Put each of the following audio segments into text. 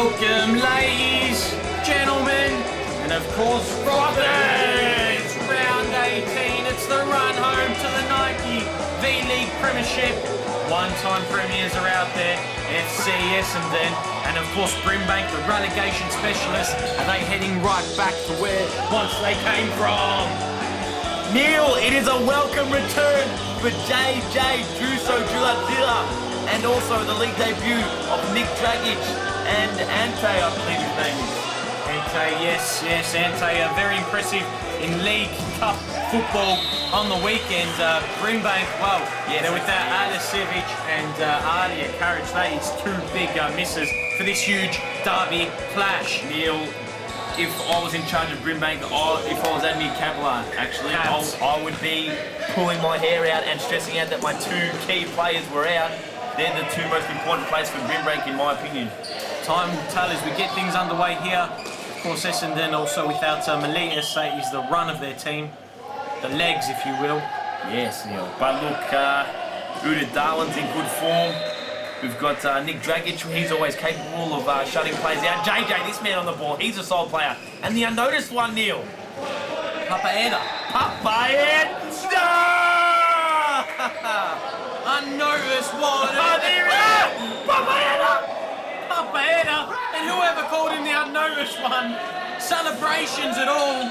Welcome, ladies, gentlemen, and of course, brothers! Round 18, it's the run home to the Nike V-League Premiership. One-time premiers are out there, FC Essendon, and of course Brimbank, the relegation specialists, are they heading right back to where once they came from? Neil, it is a welcome return for JJ Juso Juladilla, and also the league debut of Nick Dragic and Ante, I believe his name is. Ante, yes, Ante, very impressive in League Cup football on the weekend. Brimbank, well, yes, they're without Adasiewicz and Ardia Courage. That is two big misses for this huge derby clash. Neil, if I was in charge of Brimbank, if I was Admir Kaplan, actually, I would be pulling my hair out and stressing out that my two key players were out. They're the two most important players for Brimbank, in my opinion. Time will tell as we get things underway here. Of course, Essendon also without Miletus, that is the run of their team. The legs, if you will. Yes, Neil. But look, Uda Darwin's in good form. We've got Nick Dragic, he's always capable of shutting plays out. JJ, this man on the ball, he's a solid player. And the unnoticed one, Neil. Papaeda. Unnoticed one. Papaeda. And whoever called him the unnoticed one. Celebrations at all.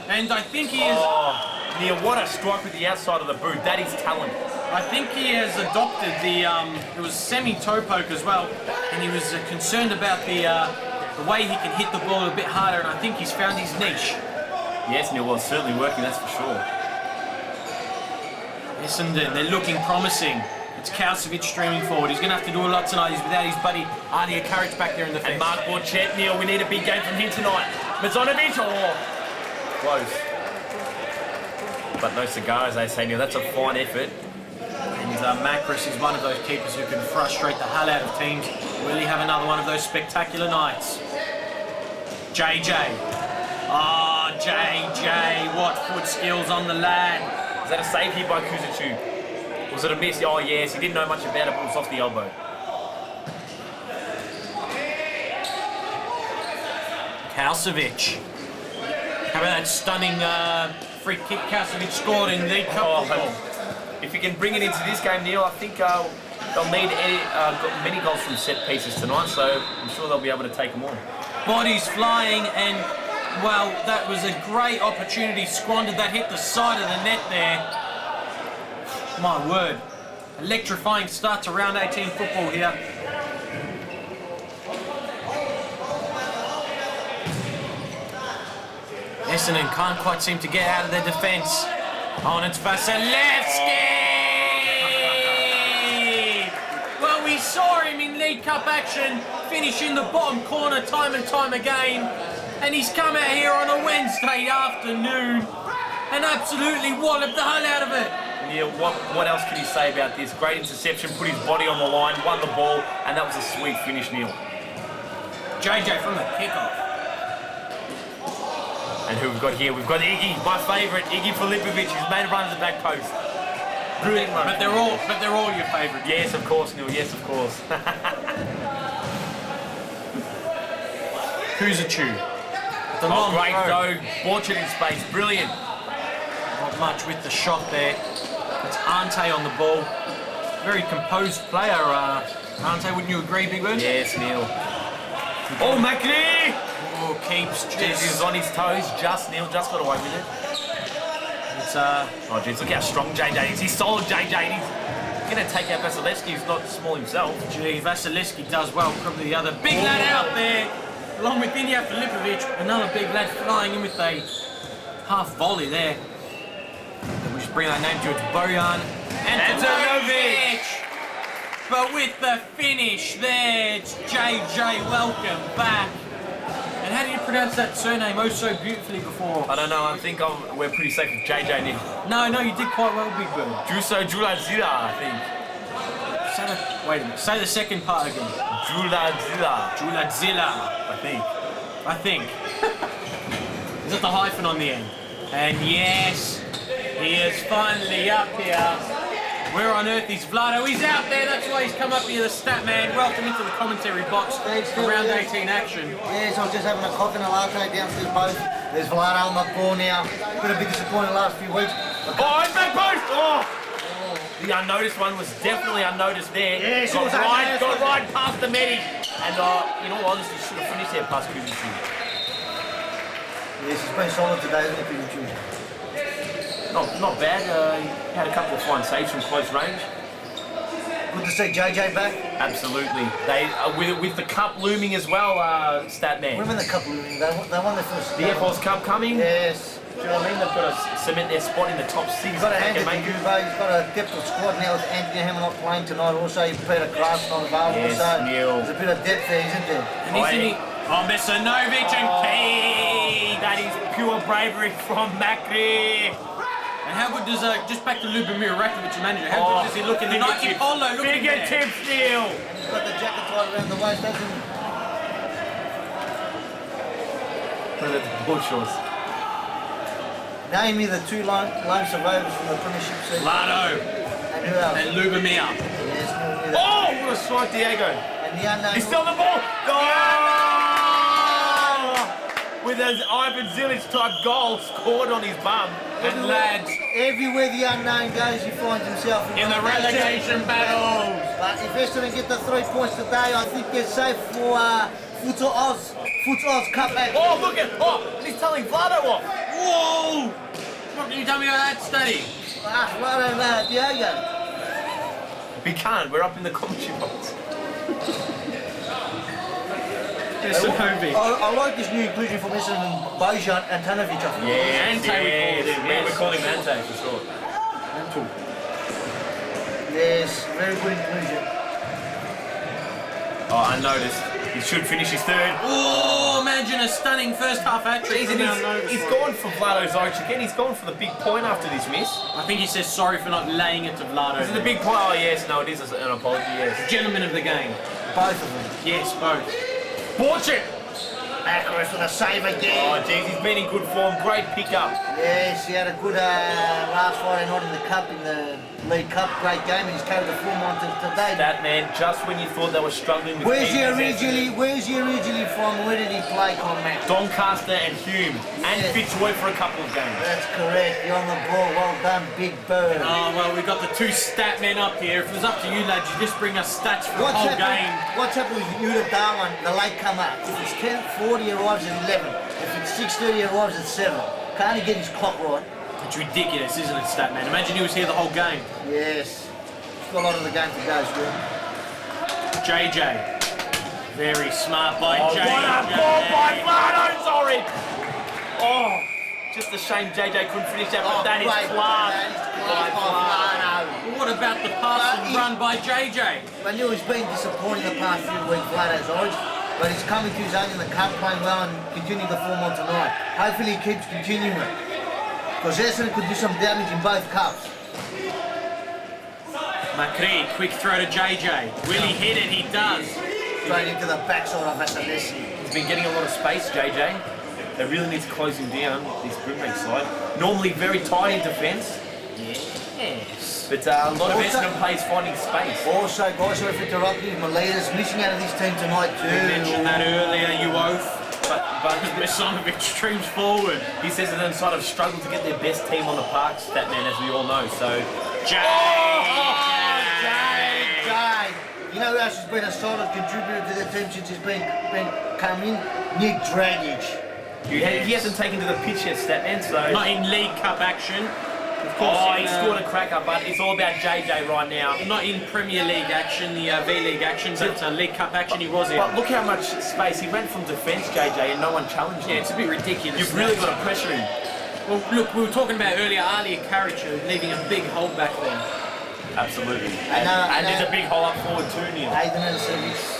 And I think he is... Oh, Neil, what a strike with the outside of the boot. That is talent. I think he has adopted the, it was semi-toe poke as well, and he was concerned about the way he can hit the ball a bit harder, and I think he's found his niche. Yes, Neil, well, it's certainly working, that's for sure. Essendon, they're looking promising. It's Kausovic streaming forward. He's going to have to do a lot tonight. He's without his buddy Ardia Courage back there in the fence. And Mark Borchet, Neil, we need a big game from him tonight. Mazonovic, close. But no cigars, they say, Neil. That's a fine effort. And Macris is one of those keepers who can frustrate the hell out of teams. Will he have another one of those spectacular nights? JJ. Ah, JJ, what foot skills on the lad. Is that a save here by Kuzicu? Was it a miss? Oh, yes, he didn't know much about it, but it was off the elbow. Kausovic. How about that stunning free kick Kausovic scored in the cup football? If you can bring it into this game, Neil, I think they'll need many goals from set pieces tonight, so I'm sure they'll be able to take them on. Bodies flying, and, well, that was a great opportunity squandered. That hit the side of the net there. My word. Electrifying start to round 18 football here. Essendon can't quite seem to get out of their defence. Oh, and it's Vasilevsky! Well, we saw him in League Cup action, finish in the bottom corner time and time again. And he's come out here on a Wednesday afternoon and absolutely walloped the hell out of it. Yeah, what else can you say about this? Great interception, put his body on the line, won the ball, and that was a sweet finish, Neil. JJ from the kickoff. And who we've got here? We've got Iggy, my favourite, Iggy Filipovic, who's made a run at the back post. Brilliant run. But they're all your favourites. Yes, of course, Neil. Yes, of course. Kuzicu. The long great throw. Borchet in space. Brilliant. Not much with the shot there. It's Ante on the ball. Very composed player, Ante, wouldn't you agree, Big Bird? Yes, Neil. Oh, Macri! Oh, keeps just... He's on his toes, Neil, just got away with it. It's, oh, geez, look how strong JJ is. He's solid, JJ. He's going to take out Vasilevsky, who's not small himself. Gee, Vasilevsky does well. Probably the other big lad out there, along with Ilya Filipovic. Another big lad flying in with a half volley there. We should bring that name to it. It's Bojan Antetonovic. But with the finish there, it's JJ. Welcome back. And how do you pronounce that surname oh so beautifully before? I don't know, I think we're pretty safe with JJ, Nick. No, you did quite well, Big Bird. Juso Juladzila, I think. Wait a minute, say the second part again. Juladzila. I think. Is it the hyphen on the end? And yes, he is finally up here. Where on earth is Vlado? He's out there, that's why he's come up here, the stat man. Welcome into the commentary box for round 18 action. Yes, I was just having a coffee and a latte downstairs both. There's Vlado on the ball now. Been a bit disappointing the last few weeks. Oh, it's back post! Oh! The unnoticed one was definitely unnoticed there. Yes, got right past the medic. And in all honesty, should have finished there past Kubicu. Yes, he's been solid today, isn't he, Kubicu? Not bad. He had a couple of fine saves from close range. Good to see JJ back. Absolutely. They with the cup looming as well, stat man. Women the cup looming. They won their first. The FO's Cup coming. Yes. Do you know what I mean? They've got to cement their spot in the top 6. He's got a hand to Juve. He's got a depth of squad now with Anthony Hammer not playing tonight. Also, Peter Kraft's not available. Yes, so Neil. there's a bit of depth there, isn't there? And he's in Mesanovic and Key. That is pure bravery from Macri. And how good does, just back to Lubomir Rakovic, your manager, how good does he look in the Nike Polo? Look at Figure tip steal. And he's got the jacket tied around the waist, doesn't he? Look at the board shorts. Name me the two lone survivors from the premiership season. Vlado And who else? and Lubomir. Yes, no, Oh, what a strike, Diego. And the unknown. He's still on the ball. Oh! With an Ivan Zilic type goal scored on his bum. And lads, Everywhere the unknown goes, he finds himself in the relegation battles. But if Essendon get the 3 points today, I think they're safe for Futsalroos Cup AFC. Oh, look at he's telling Vlado off. Whoa! What can you tell me about that study? Vlado and Diego. We can't. We're up in the commentary box. Mesanovic. I like this new inclusion from Essendon and Bojan Antanovic. I think. We're calling Ante for sure. Yes, very good inclusion. Oh, unnoticed. He should finish his third. Oh, imagine a stunning first half hat-trick. He's gone for Vlado's Orange again. He's gone for the big point after this miss. I think he says sorry for not laying it to Vlado. Is it the big point? Oh, yes. No, it is an apology, yes. Gentleman of the game. Both of them. Yes, both. Fortune! Accurate with a save again. Oh, jeez, he's been in good form. Great pickup. Yes, he had a good last Friday night in the Cup, in the League Cup. Great game, and he's carried the form on to today. That man, just when you thought they were struggling with Where's he originally from? Where did he play, Conmac? Doncaster and Hume. And Fitzroy for a couple of games. That's correct. You're on the ball. Well done, Big Bird. Oh, well, we've got the two stat men up here. If it was up to you, lads, you just bring us stats for the whole game. What's happened with Uda Darwin, the late comer? If it's 10:40, he arrives at 11. If it's 6:30, he arrives at 7. Can't he get his clock right? It's ridiculous, isn't it, stat man? Imagine he was here the whole game. Yes. He's got a lot of the game to go still. JJ. Very smart by JJ. What a ball by Vlado, sorry! Oh, just a shame JJ couldn't finish that, but that is class. By Vlado. What about the pass and run by JJ? I knew he's been disappointing the past few weeks, Vlado's Orange, but he's coming to his own in the Cup, playing well and continuing the form on tonight. Hopefully he keeps continuing it, because Essendon could do some damage in both Cups. Macri, quick throw to JJ. Will he hit it? He does. Straight into the backside of Vasilevsky. He's been getting a lot of space, JJ. They really need to close him down, this Brimbank side. Normally very tight in defence. Yes. But a lot of Essendon players finding space. Also, guys, sorry for interrupting, Miletus missing out of this team tonight too. We mentioned that earlier, you oaf. But Mesanovic streams forward. he says that side have struggled to get their best team on the park, that man, as we all know. So, JJ! You know who else has been a solid contributor to the team since he's been come in? Nick Dragic. he hasn't taken to the pitch yet, Statman, so... Not in League Cup action. Of Oh, he scored a cracker, but it's all about JJ right now. Not in Premier League action, the V-League action, but League Cup action he was in. But look how much space. He went from defence, JJ, and no one challenged him. Yeah, it's a bit ridiculous. You've really got to pressure him. Well, look, we were talking about earlier, Alia Karic leaving a big hole back there. Absolutely. And there's a big hole up forward too, Neil. Aiden and service.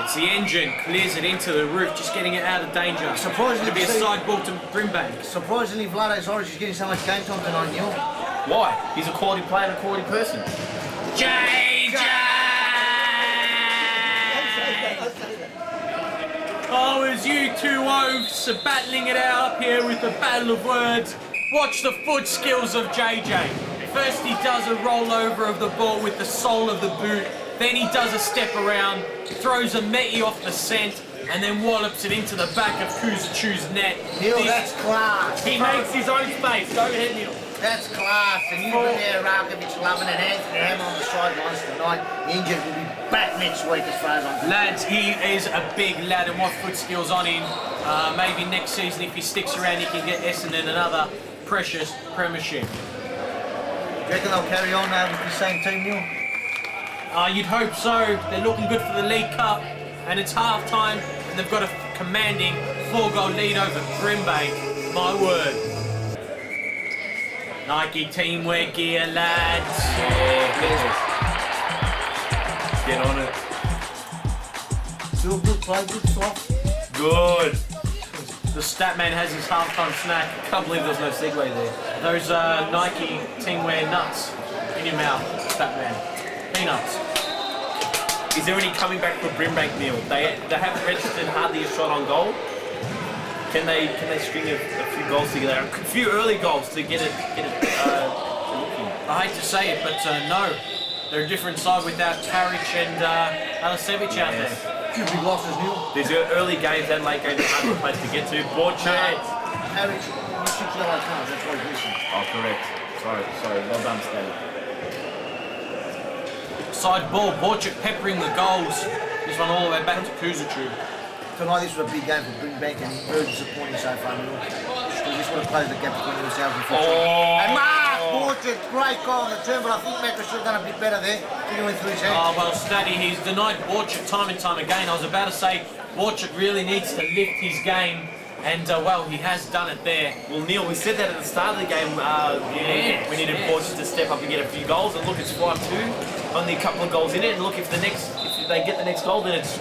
It's the engine, clears it into the roof, just getting it out of danger. Surprisingly, It'll be a side ball to Brimbank. Surprisingly, Vlado's Orange is getting so much game time tonight, Neil. Why? He's a quality player and a quality person. JJ! Oh, as you two oafs are battling it out up here with the battle of words, watch the foot skills of JJ. First he does a rollover of the ball with the sole of the boot. Then he does a step around, throws a Meti off the scent, and then wallops it into the back of Kuzachu's net. Neil, that's class. He makes his own space. Go ahead, Neil. That's class. And you've been there, Rakovic, loving it. Anthony Hammer on the sidelines tonight. Injured, will be back next week as far as I'm concerned. Lads, he is a big lad, and what foot skills on him. Maybe next season, if he sticks around, he can get Essendon another precious premiership. Do you reckon they'll carry on now with the same team, Neil? You'd hope so. They're looking good for the League Cup, and it's half time, and they've got a commanding 4-goal lead over Brimbank. My word. Nike teamwear gear, lads. Yeah. Get on it. Feel good, play good, soft. Good. The stat man has his half-time snack. Can't believe there's no segue there. Those Nike teamwear nuts in your mouth, stat man. Peanuts. Is there any coming back for Brimbank, Neil? They haven't registered hardly a shot on goal. Can they string a few goals together? A few early goals to get it looking. I hate to say it, but no. They're a different side without Karic and Alasevic out there. Few big losses, Neil. There's early games and late games are hard place to get to. Broadchurch. Harry, you should yellow cards, that's why he's missing. Oh, correct. Sorry. Well done, Stanley. Side ball, Borchuk peppering the goals. This one all the way back to Kuzachu. Tonight this was a big game for Brimbank and very disappointing so far, Neil. This would have closed the gap between themselves and Futsal. And Mark Borchuk, great goal on the turn, but I think Macca should have done a bit better there. He went through his hands. Oh, well, Staddy, he's denied Borchuk time and time again. I was about to say Borchuk really needs to lift his game, and, well, he has done it there. Well, Neil, we said that at the start of the game. We needed Borchuk to step up and get a few goals, and look, it's 5-2. Only a couple of goals in it, and look, if they get the next goal, then it's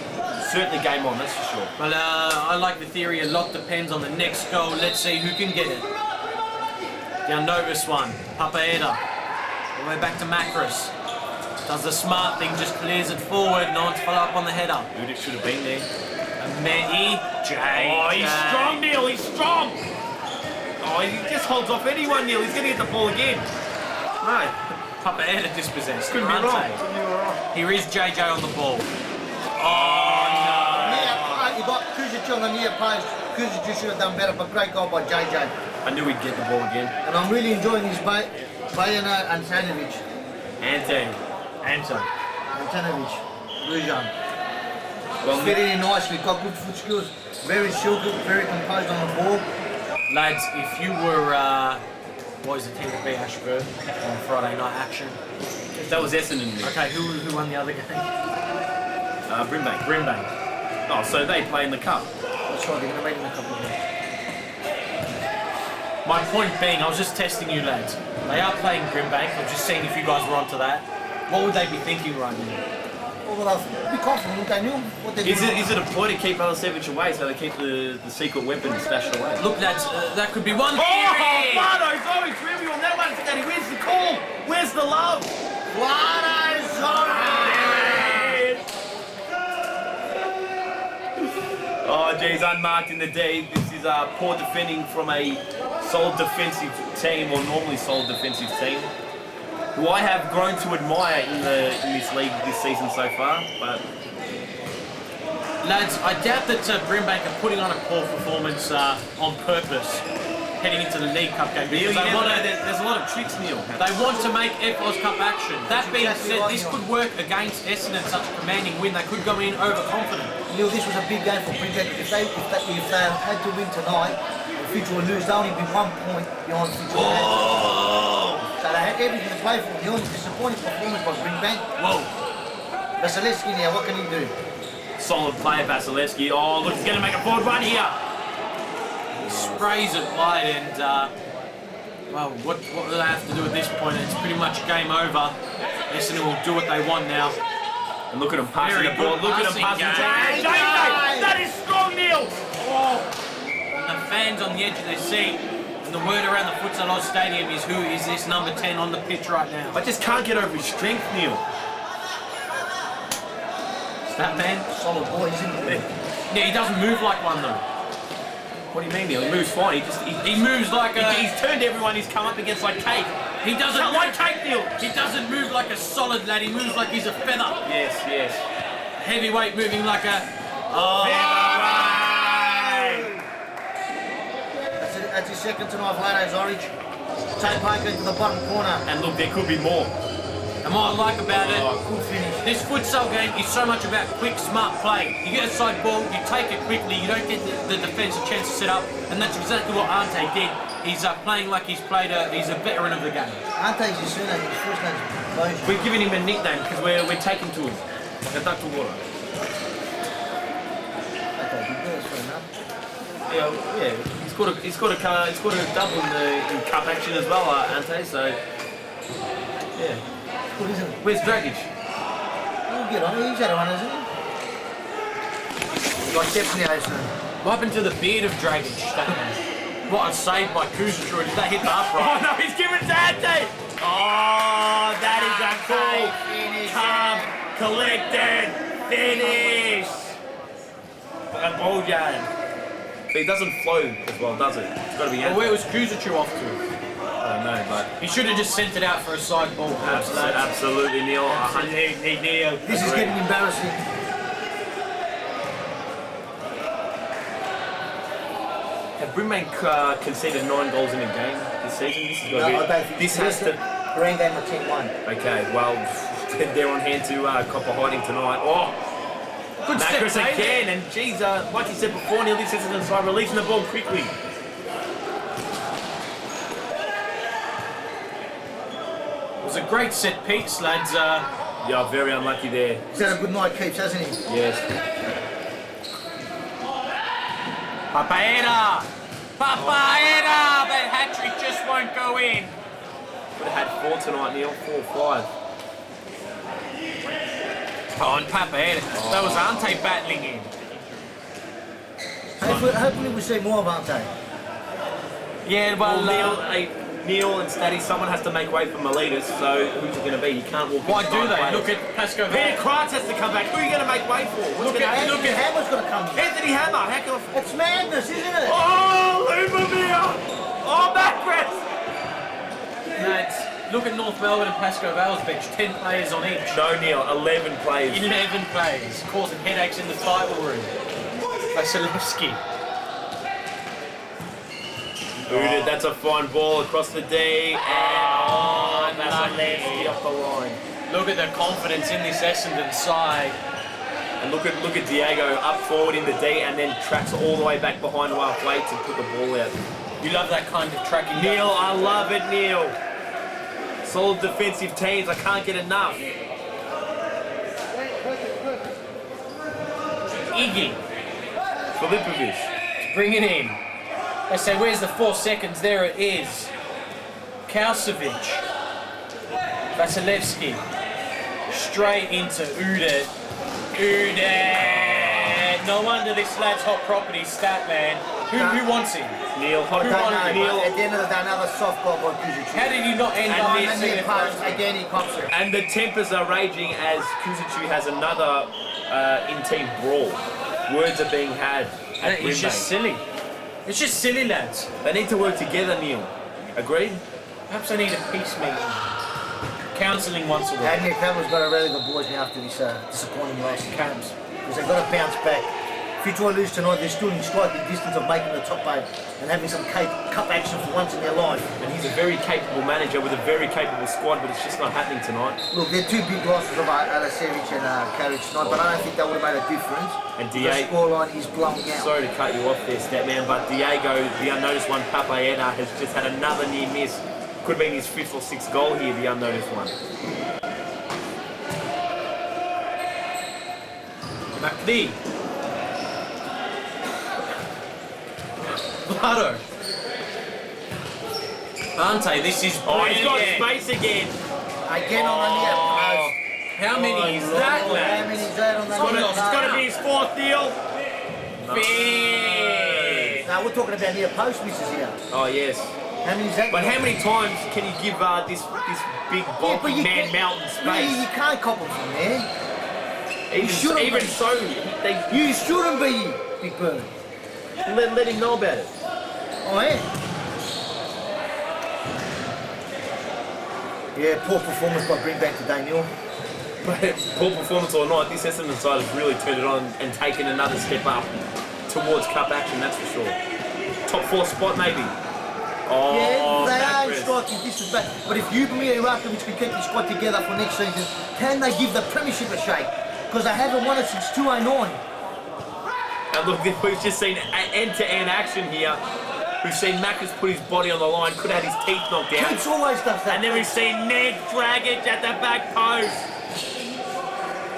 certainly game on, that's for sure. Well, I like the theory, a lot depends on the next goal. Let's see who can get it. Down Novus one, Papaeda. All the way back to Macros. Does the smart thing, just clears it forward, no one to follow up on the header. Udic should have been there. Meti, Jay. Oh, he's strong, Neil, he's strong! Oh, he just holds off anyone, Neil, he's going to get the ball again. No. Papaeda dispossessed. Couldn't be wrong. Here is JJ on the ball. You got Kuzic on the near post. Kuzic should have done better, but great goal by JJ. I knew he'd get the ball again. And I'm really enjoying his Bayana and Antanovic. Anton. Antanovic. Rujan. Well, Fitted in nicely, got good foot skills. Very shielded, very composed on the ball. Lads, if you were, what was the team to beat Ashford on Friday night action? that was Essendon. Okay, who won the other game? Brimbank. Oh, so they play in the cup. That's right, they're going to make it in a couple of minutes. My point being, I was just testing you lads. They are playing Brimbank. I'm just seeing if you guys were onto that. What would they be thinking right now? Well, they'll be confident, they knew what they're doing. Is it a ploy to keep Alasevic away so they keep the secret weapon stashed away? Look lads, that could be one Oh, theory! Bardo's always really on that one, Daddy. Where's the call? Where's the love? Vlado's Oh, geez, unmarked in the D. This is poor defending from a solid defensive team, or normally solid defensive team, who I have grown to admire in this league this season so far. But Lads, I doubt that Brimbank are putting on a poor performance on purpose heading into the League Cup game. Neil, Because there's a lot of tricks, Neil. they want to make FOS Cup action. That being said, this could work against Essendon, such a commanding win. They could go in overconfident. Neil, this was a big game for Brimbank. If they had to win tonight, Futbol will lose. They'll only be 1 point behind Futbol. So they had everything to play for. The only disappointing performance by Brimbank. Whoa. Vasilevsky now, what can he do? Solid player, Vasilevsky. Oh, look, he's going to make a forward run here. Sprays it wide and, well, what do they have to do at this point? It's pretty much game over. Essendon will do what they want now. And look at him passing Very the ball. good Look at him passing passing. game. That is strong, Neil. Oh. And the fans on the edge of their seat, and the word around the Futsalroos stadium is, who is this number 10 on the pitch right now? I just can't get over his strength, Neil. That man? Solid boy, isn't he? Yeah, he doesn't move like one though. What do you mean, Neil? He moves fine. He He moves like a... He's turned everyone he's come up against like cake. He doesn't Cut like cake, Neil. He doesn't move like a solid lad. He moves like he's a feather. Yes, yes. Heavyweight moving like a Featherweight. That's his second tonight, Vlad's orange. Take poker into the bottom corner. And look, there could be more. And what I like about it, Good finish. this futsal game is so much about quick, smart play. You get a side ball, you take it quickly, you don't get the defence a chance to set up, and that's exactly what Ante did. He's playing like he's a veteran of the game. Ante's his surname, his first name's Bojan. We're giving him a nickname because we're taking to him. Like a duck to water. Okay, big birds for enough. Yeah. He's got a double in cup action as well, Ante. So yeah. What is it? Where's Dragic? He'll get on. He's had one, hasn't he? Got definitely Essendon. What happened to the beard of Dragic? What was saved by Kuzic, did that hit the upright? Oh no, he's giving it to Ante! Oh, that is a cool, calm, collected finish! A ball game. But it doesn't flow as well, does it? It's got to be Well, Ante. where was Kuzic off to? I don't know, but He should have just sent it out for a side ball. absolutely, Neil. Neil. This is getting embarrassing. Have Brimbank conceded 9 goals in a game this season? This is No, I don't think This has to. Green game of 10-1. Okay, well, they're on hand to cop a hiding tonight. Oh, Good Macros step, again, and geez, like you said before, Neil, this isn't inside, releasing the ball quickly. It was a great set piece, lads. Yeah, very unlucky there. He's had a good night, Keeps, hasn't he? Yes. Papaera! Papaera! That hat-trick just won't go in. Would have had 4 tonight, Neil. 4 or 5. Oh, and Papaera. That was Ante battling in. Hopefully we see more of Ante. Yeah, Well, well, Neil and Staddy, someone has to make way for Miletus, so who's it going to be? You can't walk why into do 9 they? players. Look at Pasco. Peter Krantz has to come back. Who are you going to make way for? Look at Anthony Hammer's going to come here. Anthony Hammer. How can I... It's madness, isn't it? Oh, Lumamere! Oh, Macros! Lads, look at North Melbourne and Pasco Vale's bench. 10 players on each. No, Neil, 11 players. 11 players, causing headaches in the title room. Vasilevsky. Booted, that's a fine ball across the D, and Vasilevsky off the line. Look at the confidence in this Essendon side. And look at Diego up forward in the D, and then tracks all the way back behind halfway to put the ball out. You love that kind of tracking. Neil, I love it, Neil. Solid defensive teams, I can't get enough. Iggy, Filipovic. bring it in. They say, where's the 4 seconds? There it is. Kausovic. Vasilevsky. Straight into Udet. Udet! No wonder this lad's hot property, Statman. Who wants him? Neil, hot Don't know, Neil. but at the end of the day, another soft goal by Kuzic. How did you not end And up this- in And then the post, again he cops it. And the tempers are raging as Kuzic has another in-team brawl. Words are being had at It's just Brimbank. silly. It's just silly, lads. They need to work together, Neil. Agreed? Perhaps I need a peace meeting. Counselling once a week. And Nick Hammer's got to rally the boys now after this disappointing loss. Camps. Because they've got to bounce back. If you try to lose tonight, they're still in striking distance of making the top 8 and having some cup action for once in their life. And he's a very capable manager with a very capable squad, but it's just not happening tonight. Look, they're 2 big losses of Alasevic and Karic tonight, but I don't think that would have made a difference. And The Diego, scoreline is blowing out. sorry to cut you off there, Statman, but Diego, the unnoticed one, Papaena, has just had another near miss. Could have been his 5th or 6th goal here, the unnoticed one. McD. Vlado. Ante, this is Oh, he's got brilliant. space again. Again on the near post. How many is Oh, that, How lad? many is that on the near It's got to be his 4th deal. Big. No, we're talking about near post misses here. Oh, yes. How many is that? But how many times can you give this big but bulky you man can't- mountain Really, space? you can't cop them from there. shouldn't Even be. so, they You shouldn't be, Big Bird. let him know about it. Oh, yeah. Yeah, poor performance by Brimbank today, Neil. But poor performance or not, this Essendon side has really turned it on and taken another step up towards cup action, that's for sure. Top 4 spot maybe. Oh, yeah, they are in Macros. striking distance back. But if Ljubomir Irakovic can keep the squad together for next season, can they give the premiership a shake? Because they haven't won it since 2009. And look, we've just seen end-to-end action here. We've seen Macros put his body on the line, could have had his teeth knocked out. Keats always does that. And then we've seen Ned Dragic at the back post.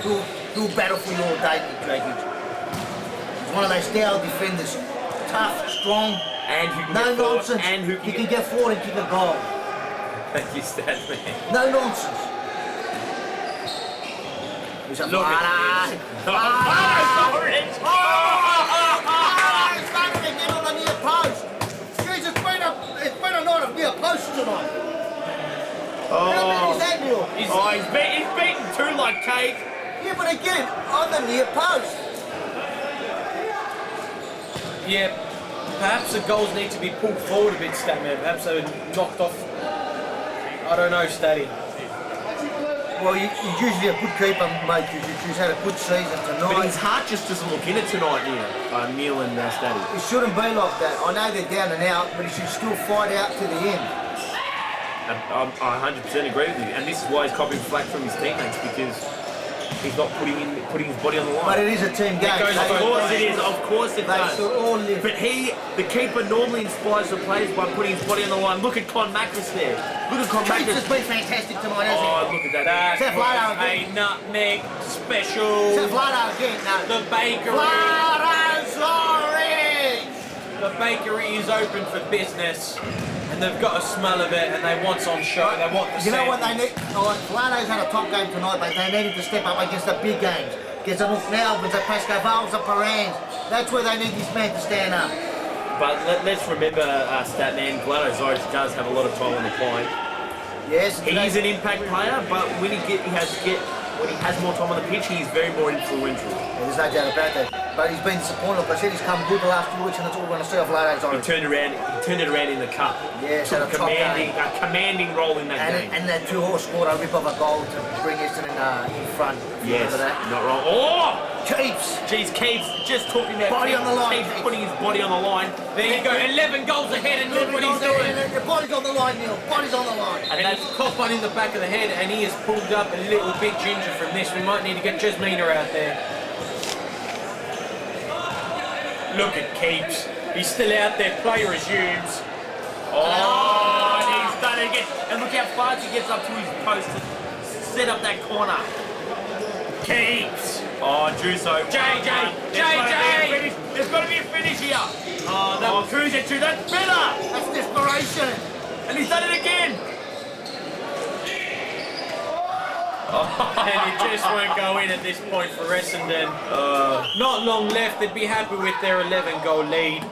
He'll battle for you all day, Ned Dragic. He's one of those style defenders. Tough, strong, And who can no get forward, nonsense. and who He can get forward and kick a goal. Thank you, Stat Man. No nonsense. He's a Look fighter. at this. He's running again on the near post. Jeez, it's been a night of near posts tonight. How bad is that, Neil? He's beaten 2 like cake. Yeah, but again, on the near post. Yeah, perhaps the goals need to be pulled forward a bit, Statman. Perhaps they were knocked off. I don't know, Statty. Well, he's usually a good keeper, mate. He's had a good season tonight. But his heart just doesn't look in it tonight, Neil and Statty. It shouldn't be like that. I know they're down and out, but he should still fight out to the end. I 100% agree with you. And this is why he's copying flack from his teammates, because he's not putting his body on the line. But it is a team game. goes Of course it is, of course it They does. should all live. But the keeper normally inspires the players by putting his body on the line. Look at Con Macros there. Look at Con Keats has Macros. been fantastic tonight, hasn't he? Oh, look at that. That Vlado was again. a nutmeg special. Is that Vlado again? No. The bakery. Vlado's orange! The bakery is open for business, and they've got a smell of it, and they want on show. They want the You know what they scent. need? Oh, Vlado's had a top game tonight, but they needed to step up against the big games. Against the North Melbournes, the Pasco Vales, the Parans. That's where they need this man to stand up. But let's remember, Statman, Vlado Zorich does have a lot of time on the line. Yes, He is an impact player, but when he has more time on the pitch, he's very more influential. There's no doubt about that. But he's been disappointed. Like I said, he's come good the last 2 weeks, and that's all we're going to see of Vlado's He orange. turned it around in the cup. Yes, Took had a top game. a commanding role in that game. And that 2-horse scored a rip of a goal to bring Essendon in front. Yes, Remember that? not wrong. Oh! Keeps. Jeez, Keeps just talking about Body on the line. Keeps putting his body on the line. There you go, 11 goals ahead, and look what he's doing. The body's on the line, Neil. Body's on the line. And he's caught one in the back of the head, and he has pulled up a little bit ginger from this. We might need to get Jasmina out there. Look at Keeps. He's still out there. Play resumes. Oh, and he's done it again. And look how fast he gets up to his post to set up that corner. Keeps. Oh, Juso. JJ. There's got to be a finish here. Oh, that was Cruz at 2. That's better. That's desperation. And he's done it again. And it just won't go in at this point for Essendon. Not long left. They'd be happy with their 11-goal lead.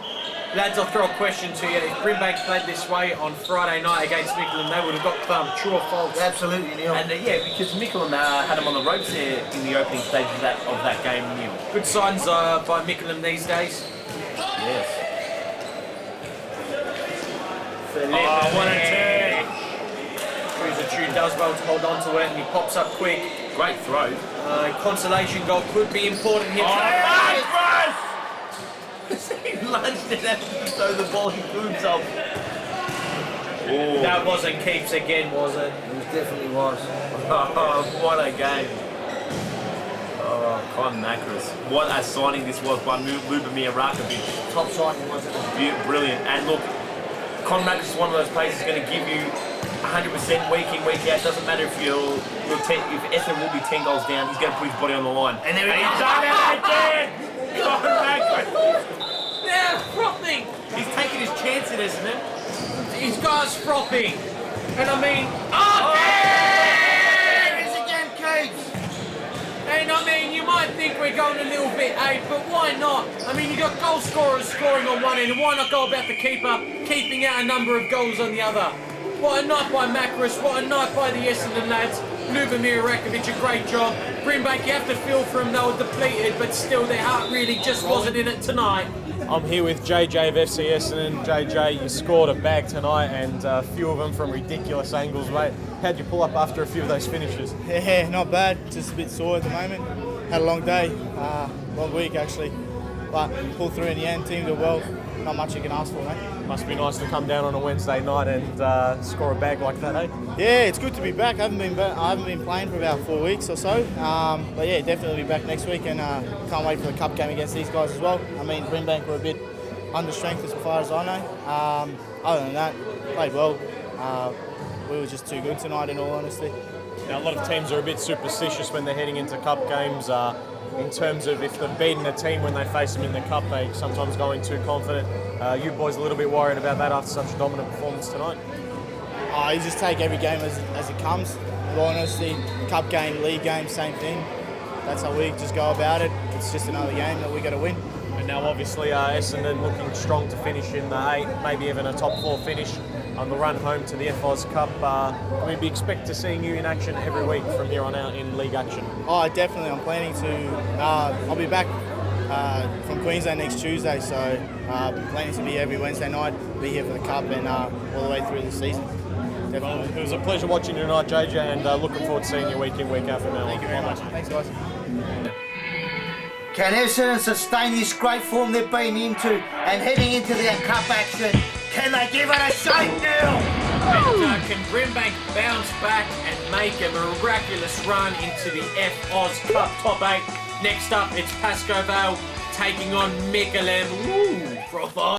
Lads, I'll throw a question to you. If Brimbank played this way on Friday night against Mickleham, they would have got thumped. True or false? Absolutely, Neil. And yeah, because Mickleham had him on the ropes there in the opening stage of that game, Neil. Good signs by Mickleham these days. Yes. Oh, what a turn. Futsal does well to hold on to it, and he pops up quick. Great throw. Consolation goal could be important here. He lunged it after so the ball he threw himself. That wasn't Keeps again, was it? It definitely was. Oh, what a game. Oh, Con Macros. What a signing this was by Ljubomir Irakovic. Top signing, wasn't it? Brilliant. And look, Con Macros is one of those players who's going to give you 100% week in, week out. Doesn't matter if if Essendon will be 10 goals down, he's going to put his body on the line. And there he he's is. done it again! Con Macros. Yeah, frothing! He's taking his chance in, isn't it? His guy's frothing. And I mean, There it is again, Keats. and I mean, you might think we're going a little bit ape, but why not? I mean, you got goal scorers scoring on one end, and why not go about the keeper keeping out a number of goals on the other? What a night by Macros, what a night by the Essendon lads. Ljubomir Irakovic, a great job. Brimbank, you have to feel for them, they were depleted, but still their heart really just wasn't in it tonight. I'm here with JJ of FC Essendon. JJ, you scored a bag tonight and a few of them from ridiculous angles, mate. How'd you pull up after a few of those finishes? Yeah, not bad. Just a bit sore at the moment. Had a long day, long week actually. But pulled through in the end, team did well. Not much you can ask for, mate. Must be nice to come down on a Wednesday night and score a bag like that, eh? Yeah, it's good to be back. I haven't been playing for about 4 weeks or so. But yeah, definitely be back next week and can't wait for the cup game against these guys as well. I mean, Brimbank were a bit under strength as far as I know. Other than that, played well. We were just too good tonight, in all honesty. Now, a lot of teams are a bit superstitious when they're heading into cup games. In terms of if they've beaten a team when they face them in the cup, they sometimes go in too confident. You boys a little bit worried about that after such a dominant performance tonight? You just take every game as it comes. In all honesty, cup game, league game, same thing. That's how we just go about it. It's just another game that we got to win. And now obviously Essendon looking strong to finish in the 8, maybe even a top 4 finish on the run home to the FOS Cup. We expect to seeing you in action every week from here on out in league action. Oh, definitely. I'm planning to. I'll be back from Queensland next Tuesday, so I'm planning to be every Wednesday night, be here for the Cup and all the way through the season. Definitely. Well, it was a pleasure watching you tonight, JJ, and looking forward to seeing you week in, week out from now on. Thank you very much. Thanks, guys. Can Essendon sustain this great form they've been into and heading into their cup action? Can they give it a shake now? And can Brimbank bounce back and make a miraculous run into the FOS Cup top 8? Next up, it's Pascoe Vale taking on Mickleham. Ooh,